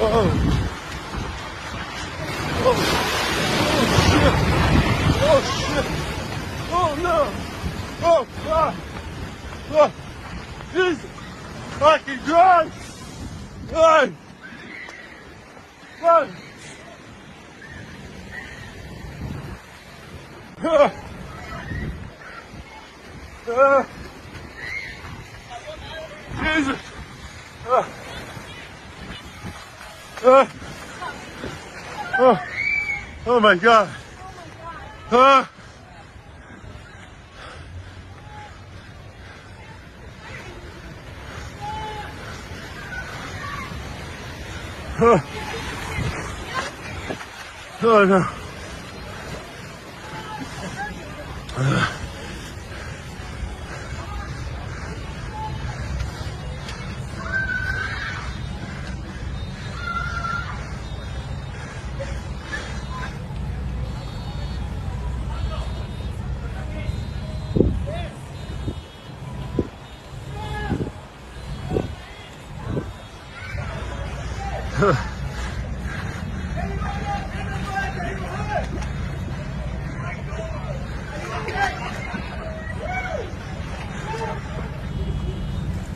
Oh. Oh. Oh, shit. Oh, shit. Oh, no. Oh, God. Oh, Jesus. Fucking God. God. God. Jesus. Oh my God. Oh no.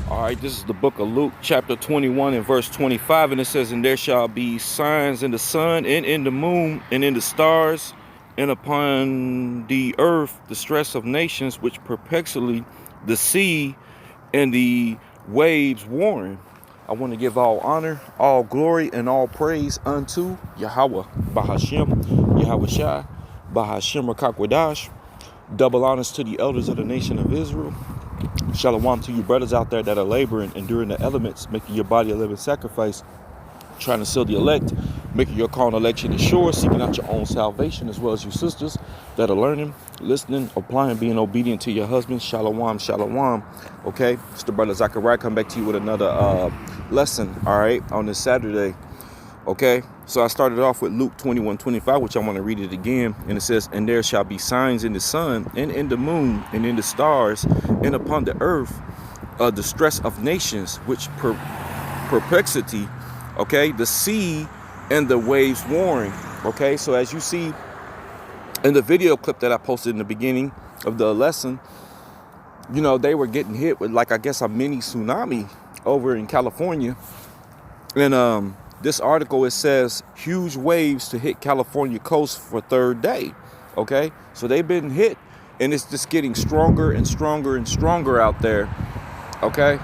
All right, this is the book of Luke, chapter 21 and verse 25, and it says, "And there shall be signs in the sun and in the moon and in the stars, and upon the earth the stress of nations, which perplexity the sea and the waves warring." I want to give all honor, all glory, and all praise unto Yahweh, Bahashem, Yahweh Shai, Bahashem Rakakwadash. Double honors to the elders of the nation of Israel. Shalom to you brothers out there that are laboring, enduring the elements, making your body a living sacrifice, trying to seal the elect, making your call and election assured, seeking out your own salvation, as well as you sisters that are learning, listening, applying, being obedient to your husband. Shalom, shalom. Okay, it's the brother Zachariah come back to you with another lesson, all right, on this Saturday. Okay, so I started off with Luke 21:25, which I want to read it again. And it says, "And there shall be signs in the sun and in the moon and in the stars and upon the earth, the stress of nations, which perplexity, okay, the sea and the waves warring." Okay, so as you see in the video clip that I posted in the beginning of the lesson, you know, they were getting hit with, like, I guess a mini tsunami over in California. And this article, it says huge waves to hit California coast for third day. Okay, so they've been hit, and it's just getting stronger and stronger and stronger out there. Okay,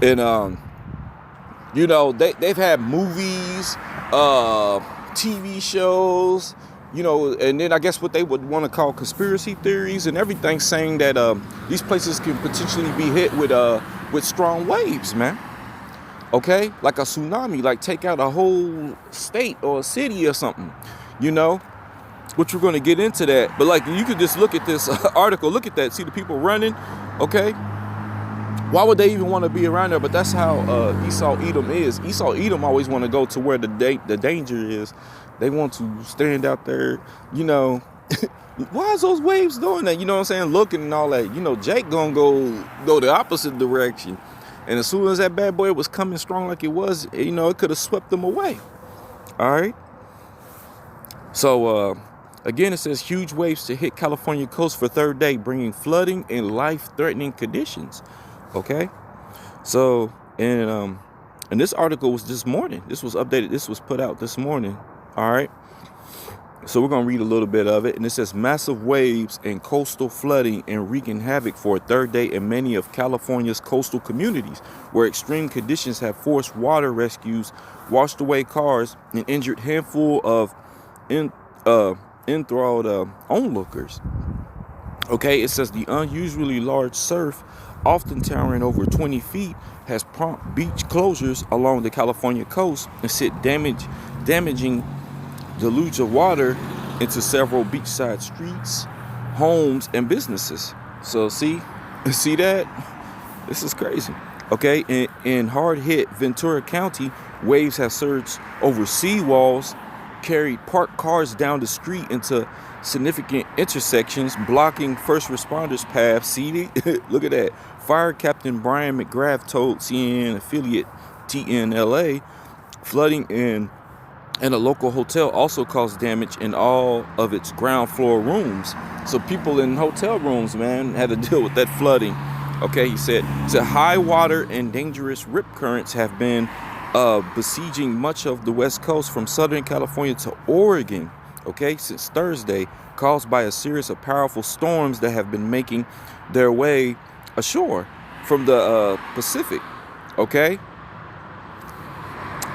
and you know, they've had movies, TV shows, you know, and then I guess what they would want to call conspiracy theories and everything, saying that these places can potentially be hit with strong waves, man. Okay, like a tsunami, like take out a whole state or a city or something, you know, which we're going to get into that. But like, you could just look at this article, look at that, see the people running. Okay, why would they even want to be around there? But that's how Esau Edom is. Esau Edom always want to go to where the danger is. They want to stand out there, you know. Why is those waves doing that? You know what I'm saying? Looking and all that. You know, Jake gonna go the opposite direction. And as soon as that bad boy was coming strong like it was, you know, it could have swept them away. All right. So, again, it says huge waves to hit California coast for third day, bringing flooding and life-threatening conditions. Okay. So, and this article was this morning. This was updated. This was put out this morning. All right. So we're going to read a little bit of it. And it says massive waves and coastal flooding and wreaking havoc for a third day in many of California's coastal communities, where extreme conditions have forced water rescues, washed away cars, and injured handful of enthralled onlookers. Okay, it says the unusually large surf, often towering over 20 feet, has prompted beach closures along the California coast and sent damaging deluge of water into several beachside streets, homes, and businesses. So see that? This is crazy. Okay, in hard-hit Ventura County, waves have surged over seawalls, carried parked cars down the street into significant intersections, blocking first responders' paths. See, look at that. Fire Captain Brian McGrath told CNN affiliate TNLA Flooding in a local hotel also caused damage in all of its ground floor rooms. So people in hotel rooms, man, had to deal with that flooding. Okay, he said high water and dangerous rip currents have been besieging much of the West Coast from Southern California to Oregon, okay, since Thursday, caused by a series of powerful storms that have been making their way ashore from the Pacific, okay?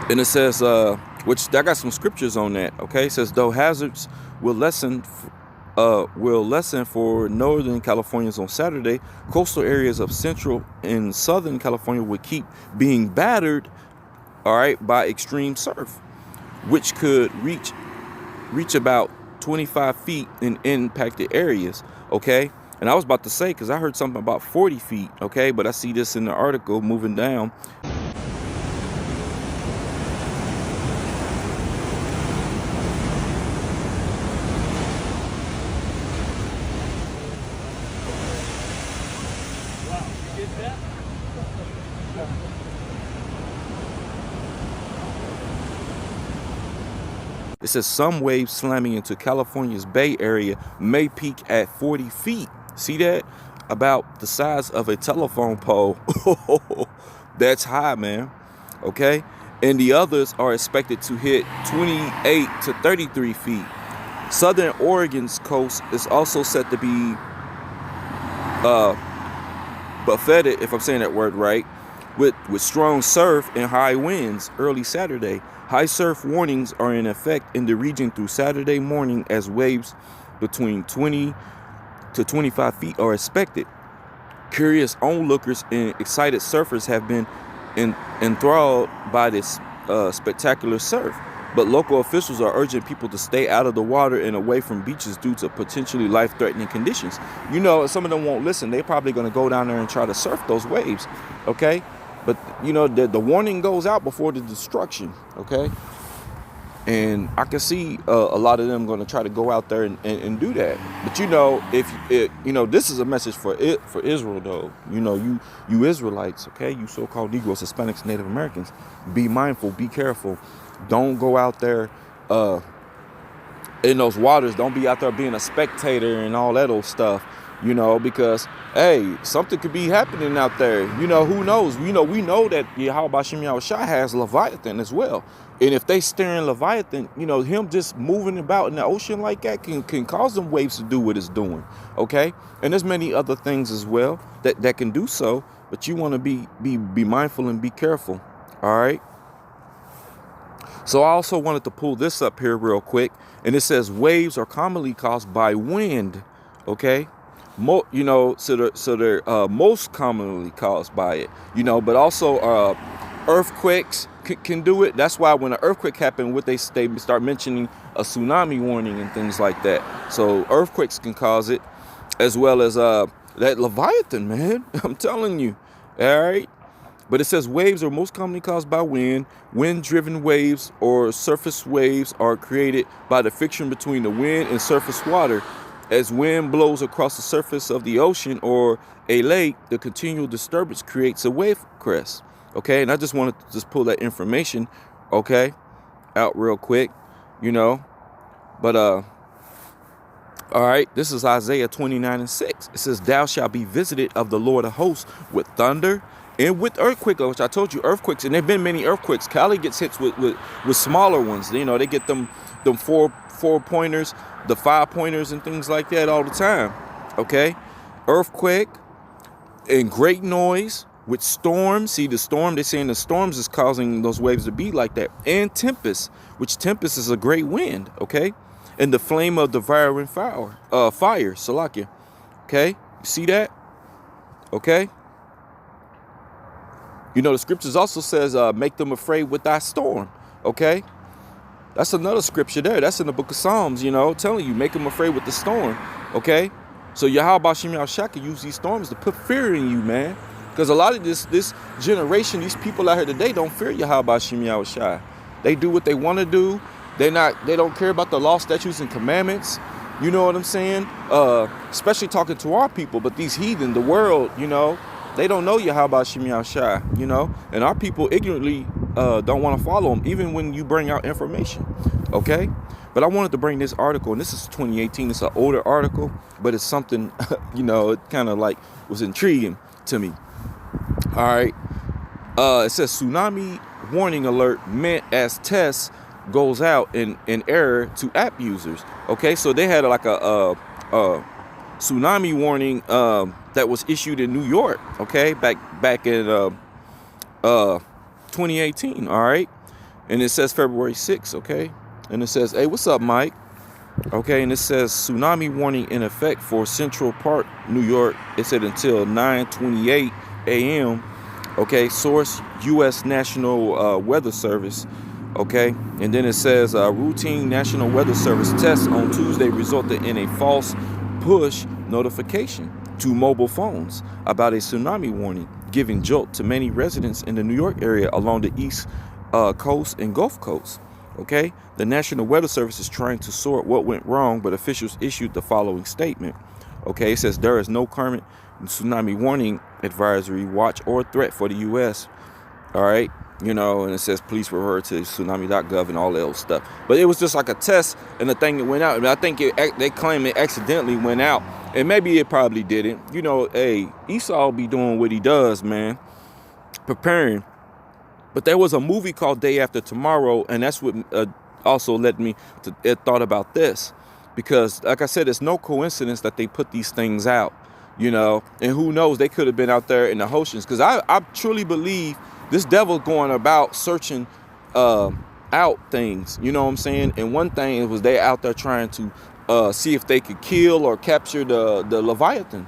And it says, which I got some scriptures on that, okay? It says, though hazards will lessen for Northern Californians on Saturday, coastal areas of Central and Southern California will keep being battered, all right, by extreme surf, which could reach about 25 feet in impacted areas, okay? And I was about to say, because I heard something about 40 feet, okay? But I see this in the article moving down. It says some waves slamming into California's Bay Area may peak at 40 feet. See that? About the size of a telephone pole. That's high, man. Okay? And the others are expected to hit 28 to 33 feet. Southern Oregon's coast is also set to be buffeted, if I'm saying that word right, with strong surf and high winds early Saturday. High surf warnings are in effect in the region through Saturday morning as waves between 20 to 25 feet are expected. Curious onlookers and excited surfers have been enthralled by this spectacular surf, but local officials are urging people to stay out of the water and away from beaches due to potentially life-threatening conditions. You know, some of them won't listen. They're probably going to go down there and try to surf those waves, okay? But, you know, the warning goes out before the destruction, okay? And I can see a lot of them going to try to go out there and do that. But, you know, you know, this is a message for Israel, though. You know, you Israelites, okay? You so-called Negroes, Hispanics, Native Americans, be mindful, be careful. Don't go out there in those waters. Don't be out there being a spectator and all that old stuff. You know, because, hey, something could be happening out there. You know, who knows? You know, we know that Yahweh Shem Yahushua has Leviathan as well. And if they stare in Leviathan, you know, him just moving about in the ocean like that can cause them waves to do what it's doing. Okay? And there's many other things as well that can do so. But you want to be mindful and be careful. All right? So I also wanted to pull this up here real quick. And it says waves are commonly caused by wind. Okay? You know, so they're most commonly caused by it, you know, but also earthquakes can do it. That's why when an earthquake happened, they start mentioning a tsunami warning and things like that. So earthquakes can cause it, as well as that Leviathan, man. I'm telling you. All right. But it says waves are most commonly caused by wind. Wind-driven waves or surface waves are created by the friction between the wind and surface water. As wind blows across the surface of the ocean or a lake, the continual disturbance creates a wave crest. Okay, and I just wanted to just pull that information, okay, out real quick, you know. But all right, this is Isaiah 29:6. It says, "Thou shalt be visited of the Lord of hosts with thunder and with earthquake," which I told you, earthquakes, and there've been many earthquakes. Cali gets hit with smaller ones. You know, they get them four pointers, the 5 pointers and things like that all the time. Okay, earthquake and great noise with storms. See, the storm, they're saying the storms is causing those waves to be like that. And tempest, which tempest is a great wind. Okay, and the flame of devouring fire, Salakia. Okay, you see that? Okay. You know, the scriptures also says, make them afraid with thy storm. Okay. That's another scripture there. That's in the book of Psalms, you know, telling you, make them afraid with the storm. Okay. So Yahweh Shem Yahushua can use these storms to put fear in you, man. Because a lot of this generation, these people out here today don't fear Yahweh Shem Yahushua. They do what they want to do. They don't care about the law, statutes, and commandments. You know what I'm saying? Especially talking to our people, but these heathen, the world, you know, they don't know Yahweh Shem Yahushua, you know, and our people ignorantly don't want to follow them, even when you bring out information. Okay, but I wanted to bring this article, and this is 2018. It's an older article, but it's something it kind of like was intriguing to me. All right, it says tsunami warning alert meant as test goes out in error to app users. Okay, so they had like a tsunami warning that was issued in New York. Okay, back in 2018. All right, and it says February 6th. Okay, and it says, hey, what's up, Mike? Okay, and it says tsunami warning in effect for Central Park, New York. It said until 9:28 a.m. Okay, source U.S. National Weather Service. Okay, and then it says routine National Weather Service tests on Tuesday resulted in a false push notification to mobile phones about a tsunami warning, giving jolt to many residents in the New York area along the East Coast and Gulf Coast. Okay, the National Weather Service is trying to sort what went wrong, but officials issued the following statement. Okay, it says there is no current tsunami warning, advisory, watch, or threat for the U.S. All right, and it says please refer to tsunami.gov and all that old stuff. But it was just like a test, and the thing that went out. And I think they claim it accidentally went out, and maybe it probably didn't. Hey, Esau be doing what he does, man, preparing. But there was a movie called Day After Tomorrow, and that's what also led me to thought about this. Because, like I said, it's no coincidence that they put these things out, and who knows, they could have been out there in the oceans. Because I truly believe this devil going about searching out things, you know what I'm saying? And one thing was they out there trying to see if they could kill or capture the Leviathan,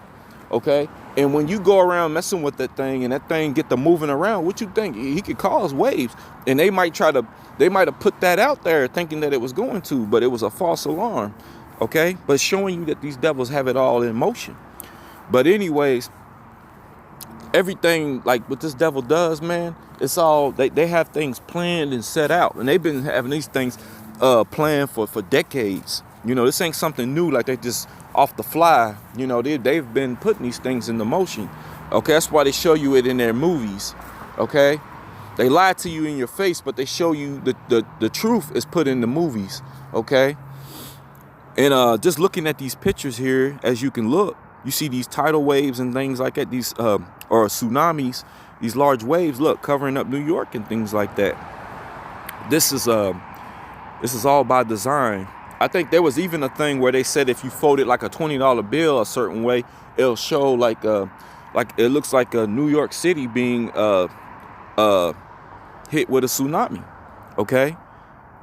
okay? And when you go around messing with that thing and that thing get to moving around, what you think? He could cause waves. And they might have put that out there thinking that it was going to, but it was a false alarm, okay? But showing you that these devils have it all in motion. But anyways, everything like what this devil does, man, it's all, they have things planned and set out. And they've been having these things planned for decades. This ain't something new, like they just off the fly. They've been putting these things into motion. Okay, that's why they show you it in their movies. Okay, they lie to you in your face, but they show you the truth is put in the movies. Okay, and just looking at these pictures here, as you can look, you see these tidal waves and things like that. These or tsunamis, these large waves, look, covering up New York and things like that. This is all by design. I think there was even a thing where they said if you folded like a $20 bill a certain way, it'll show like it looks like a New York City being hit with a tsunami. Okay,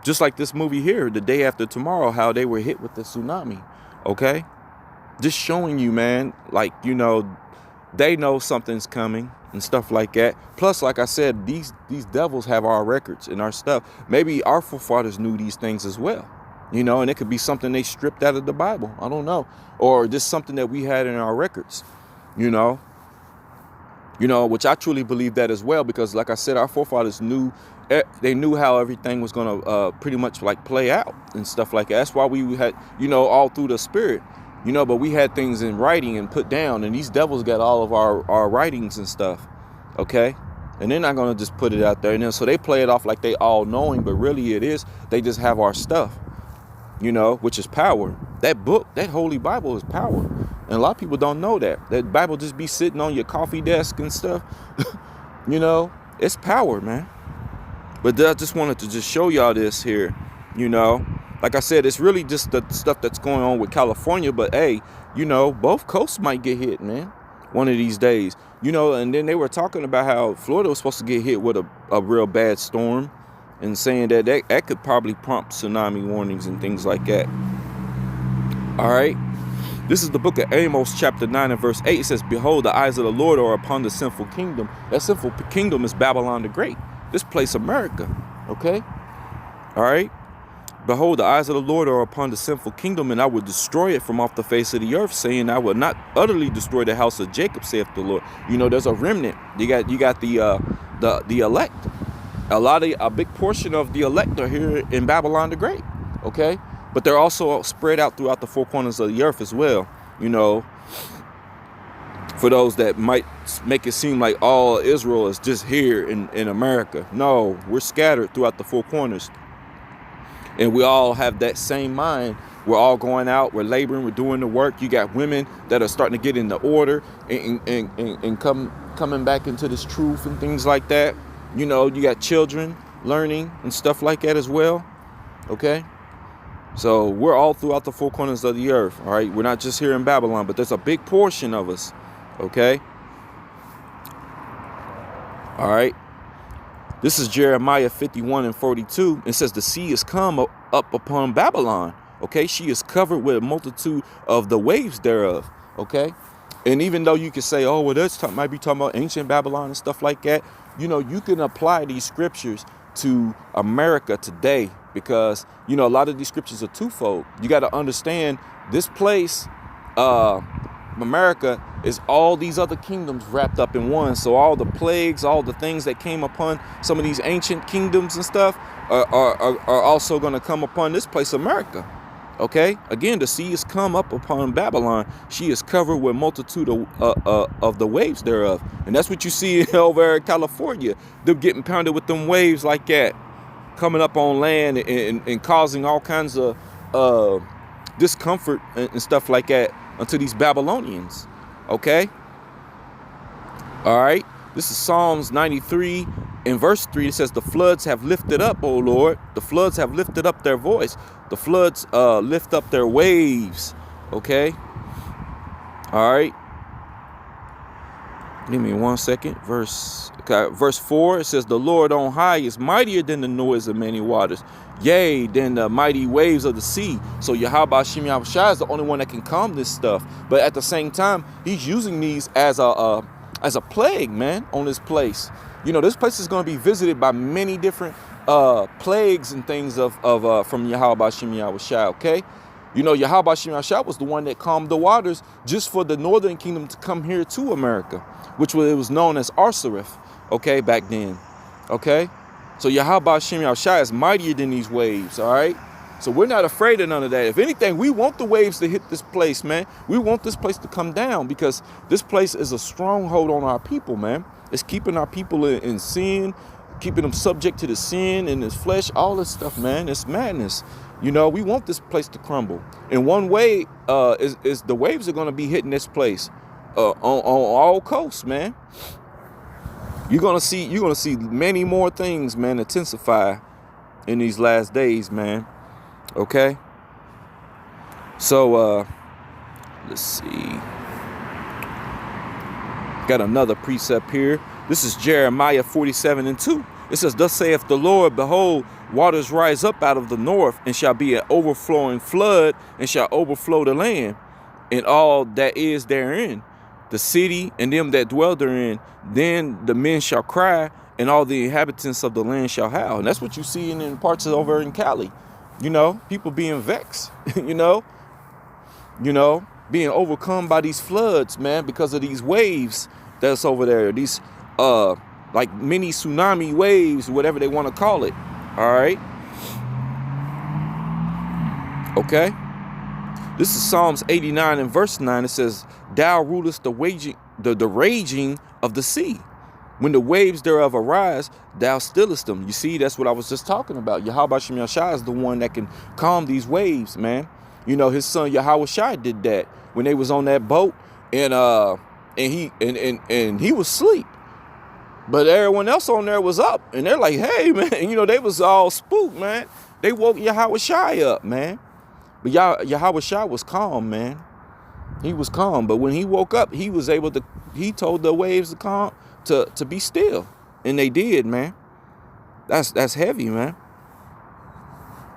just like this movie here, The Day After Tomorrow, how they were hit with the tsunami. Okay, just showing you, man, like they know something's coming and stuff like that. Plus, like I said, these devils have our records and our stuff. Maybe our forefathers knew these things as well. And it could be something they stripped out of the Bible. I don't know. Or just something that we had in our records, which I truly believe that as well, because like I said, our forefathers knew how everything was going to pretty much like play out and stuff like that. That's why we had, all through the spirit, but we had things in writing and put down, and these devils got all of our writings and stuff. Okay. And they're not going to just put it out there. And then so they play it off like they all knowing, but really they just have our stuff. Which is power. That book, that Holy Bible is power. And a lot of people don't know that. That Bible just be sitting on your coffee desk and stuff. It's power, man. But I just wanted to just show y'all this here, Like I said, it's really just the stuff that's going on with California. But, hey, both coasts might get hit, man, one of these days. And then they were talking about how Florida was supposed to get hit with a real bad storm. And saying that could probably prompt tsunami warnings and things like that. All right. This is the book of Amos, chapter 9 and verse 8. It says, behold, the eyes of the Lord are upon the sinful kingdom. That sinful kingdom is Babylon the Great. This place, America. Okay. All right. Behold, the eyes of the Lord are upon the sinful kingdom, and I will destroy it from off the face of the earth, saying, I will not utterly destroy the house of Jacob, saith the Lord. There's a remnant. You got the elect. A big portion of the elect are here in Babylon the Great, okay? But they're also spread out throughout the four corners of the earth as well, For those that might make it seem like all Israel is just here in America. No, we're scattered throughout the four corners. And we all have that same mind. We're all going out, we're laboring, we're doing the work. You got women that are starting to get into order and coming back into this truth and things like that. You know, you got children learning and stuff like that as well. Okay? So we're all throughout the four corners of the earth. All right? We're not just here in Babylon, but there's a big portion of us. Okay? All right? This is Jeremiah 51:42. It says, the sea is come up upon Babylon. Okay? She is covered with a multitude of the waves thereof. Okay? And even though you could say, oh, well, that's might be talking about ancient Babylon and stuff like that, you know, you can apply these scriptures to America today because, you know, a lot of these scriptures are twofold. You got to understand this place, America, is all these other kingdoms wrapped up in one. So all the plagues, all the things that came upon some of these ancient kingdoms and stuff are also going to come upon this place, America. Okay, again, the sea is come up upon Babylon. She is covered with multitude of the waves thereof. And that's what you see over in California. Them getting pounded with them waves like that, coming up on land and causing all kinds of discomfort and stuff like that unto these Babylonians. Okay. All right. This is Psalms 93 in verse 3. It says, the floods have lifted up, O Lord. The floods have lifted up their voice. The floods lift up their waves. Okay. All right. Give me 1 second. Verse 4, it says, the Lord on high is mightier than the noise of many waters, yea, than the mighty waves of the sea. So Yahweh Hashem Yahushua is the only one that can calm this stuff. But at the same time, he's using these as a plague, man, on this place. You know, this place is going to be visited by many different plagues and things from Yahweh Hashem Yahushua, okay? You know, Yahweh Hashem Yahushua was the one that calmed the waters just for the northern kingdom to come here to America, which was known as Arsareth, okay, back then, okay? So Yahweh Hashem Yahushua is mightier than these waves, all right? So we're not afraid of none of that. If anything, we want the waves to hit this place, man. We want this place to come down because this place is a stronghold on our people, man. It's keeping our people in sin, keeping them subject to the sin and this flesh, all this stuff, man. It's madness. You know, we want this place to crumble. And one way is the waves are going to be hitting this place on all coasts, man. You're gonna see many more things, man, intensify in these last days, man. Okay. So let's see. Got another precept here. This is Jeremiah 47:2. It says, thus saith the Lord, behold, waters rise up out of the north, and shall be an overflowing flood, and shall overflow the land, and all that is therein, the city and them that dwell therein. Then the men shall cry, and all the inhabitants of the land shall howl. And that's what you see in parts of over in Cali. You know, people being vexed, you know, being overcome by these floods, man, because of these waves that's over there. These like mini tsunami waves, whatever they want to call it. All right. Okay. This is Psalms 89 and verse 9. It says, thou rulest the raging of the sea. When the waves thereof arise, thou stillest them. You see, that's what I was just talking about. Yahweh Hashem Yahushua is the one that can calm these waves, man. You know, his son Yahweh Shai did that when they was on that boat, and he was asleep. But everyone else on there was up, and they're like, hey, man, you know, they was all spooked, man. They woke Yahweh Shai up, man. But Yahweh Shai was calm, man. He was calm. But when he woke up, he was able to, he told the waves to calm, to be still. And they did, man. That's heavy, man.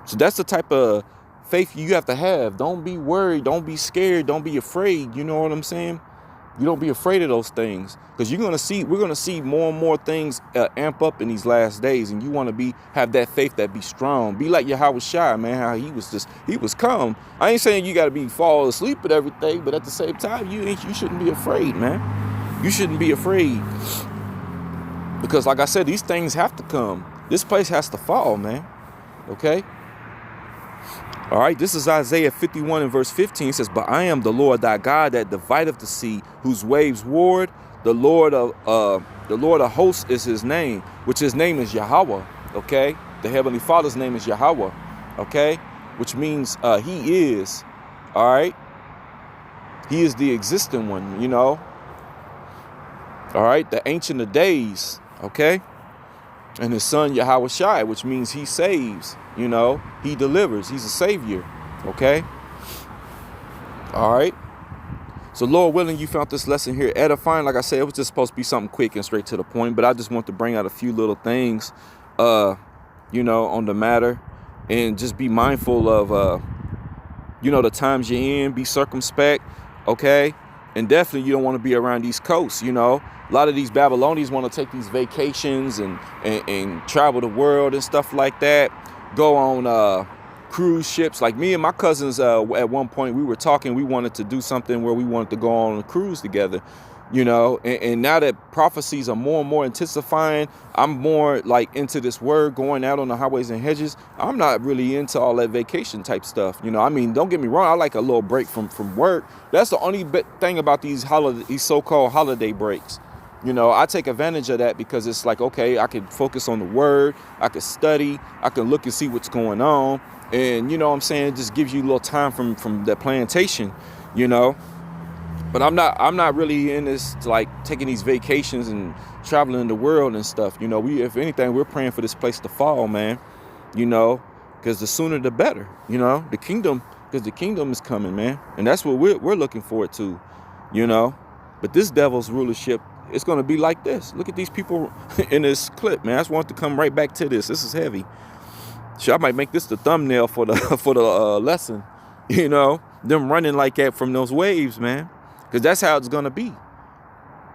So that's the type of faith you have to have. Don't be worried. Don't be scared. Don't be afraid. You know what I'm saying? You don't be afraid of those things, because we're going to see more and more things amp up in these last days. And you want to have that faith that be strong. Be like Yahweh Shai, man, how he was calm. I ain't saying you got to fall asleep with everything, but at the same time, you shouldn't be afraid, man. You shouldn't be afraid, because like I said, these things have to come. This place has to fall, man. Okay. All right, this is Isaiah 51 and verse 15. It says, but I am the Lord thy God that divideth the sea, whose waves ward. The Lord of hosts is his name, which his name is Yahweh. Okay, the Heavenly Father's name is Yahweh. Okay, which means he is. All right, he is the existing one, you know. All right, the Ancient of Days. Okay, and his son Yahweh Shai, which means he saves, you know, he delivers, he's a savior. Okay, all right. So Lord willing, you found this lesson here edifying. Like I said, it was just supposed to be something quick and straight to the point, but I just want to bring out a few little things, you know, on the matter, and just be mindful of, you know, the times you're in, be circumspect, okay? And definitely you don't want to be around these coasts, you know. A lot of these Babylonians want to take these vacations and travel the world and stuff like that, go on cruise ships. Like me and my cousins, at one point we were talking, we wanted to do something where we wanted to go on a cruise together, you know. And now that prophecies are more and more intensifying, I'm more like into this word, going out on the highways and hedges. I'm not really into all that vacation type stuff, you know. I mean, don't get me wrong, I like a little break from work. That's the only thing about these so-called holiday breaks. You know, I take advantage of that because it's like, okay, I can focus on the word, I can study, I can look and see what's going on. And, you know what I'm saying, it just gives you a little time from that plantation, you know. But I'm not really in this, like, taking these vacations and traveling the world and stuff. You know, if anything, we're praying for this place to fall, man, you know, because the sooner the better, you know, because the kingdom is coming, man. And that's what we're looking forward to, you know. But this devil's rulership, it's going to be like this. Look at these people in this clip, man. I just want to come right back to this. This is heavy. Sure, I might make this the thumbnail for the lesson, you know, them running like that from those waves, man, because that's how it's going to be,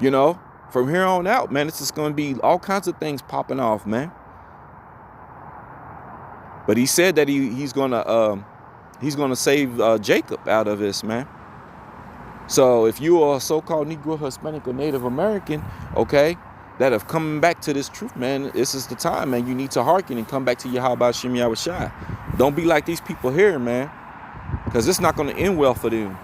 you know, from here on out, man. It's just going to be all kinds of things popping off, man. But he said that he's going to save Jacob out of this, man. So if you are a so-called Negro, Hispanic, or Native American, okay, that have come back to this truth, man, this is the time, man. You need to hearken and come back to Yahweh Shem Yahweh Shai. Don't be like these people here, man, because it's not going to end well for them,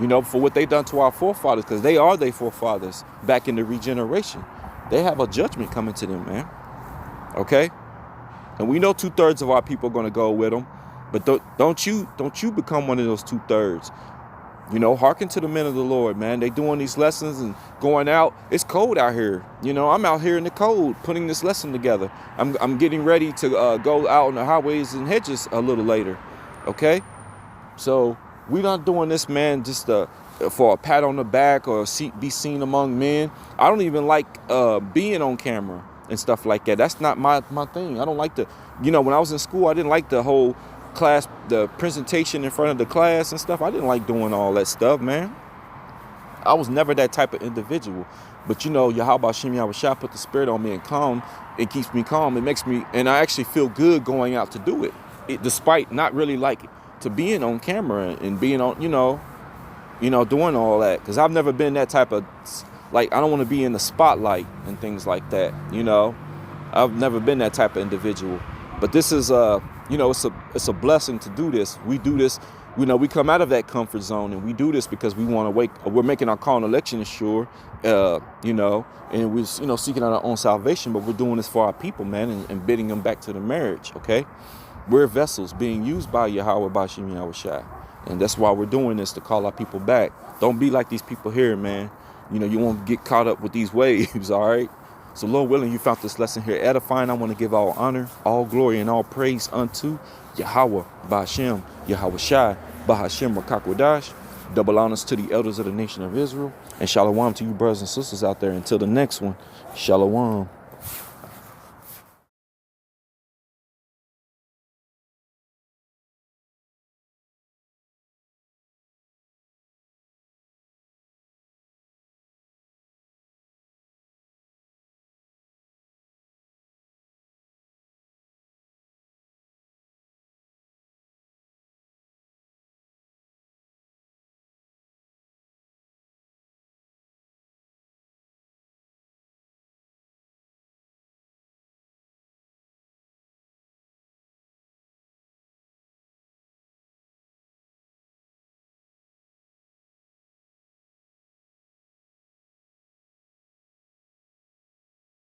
you know, for what they done to our forefathers, because they are their forefathers back in the regeneration. They have a judgment coming to them, man, okay? And we know 2/3 of our people are going to go with them, but don't you become one of those 2/3. You know, hearken to the men of the Lord, man. They doing these lessons and going out. It's cold out here. You know, I'm out here in the cold putting this lesson together. I'm getting ready to go out on the highways and hedges a little later. Okay? So we're not doing this, man, just for a pat on the back or be seen among men. I don't even like being on camera and stuff like that. That's not my thing. I don't like you know, when I was in school, I didn't like the whole class, the presentation in front of the class and stuff. I didn't like doing all that stuff, man. I was never that type of individual. But you know, Yahweh Shem Yahweh Shai put the spirit on me and calm. It keeps me calm. It makes me, and I actually feel good going out to do it, despite not really like to being on camera and being on, you know, doing all that. Because I've never been that type of, like, I don't want to be in the spotlight and things like that. You know, I've never been that type of individual. But this is you know, it's a blessing to do this. We do this, you know, we come out of that comfort zone and we do this because we want to we're making our call and election sure, you know, and we're, you know, seeking out our own salvation, but we're doing this for our people, man, and bidding them back to the marriage, okay? We're vessels being used by Yahweh Bashem Yahweh Shai. And that's why we're doing this, to call our people back. Don't be like these people here, man. You know, you won't get caught up with these waves, all right? So Lord willing, you found this lesson here edifying. I want to give all honor, all glory, and all praise unto Yahweh Ba'ashem, Yahweh Shai, Ba'ashem Rakakwadash. Double honors to the elders of the nation of Israel. And shalom to you brothers and sisters out there. Until the next one, shalom.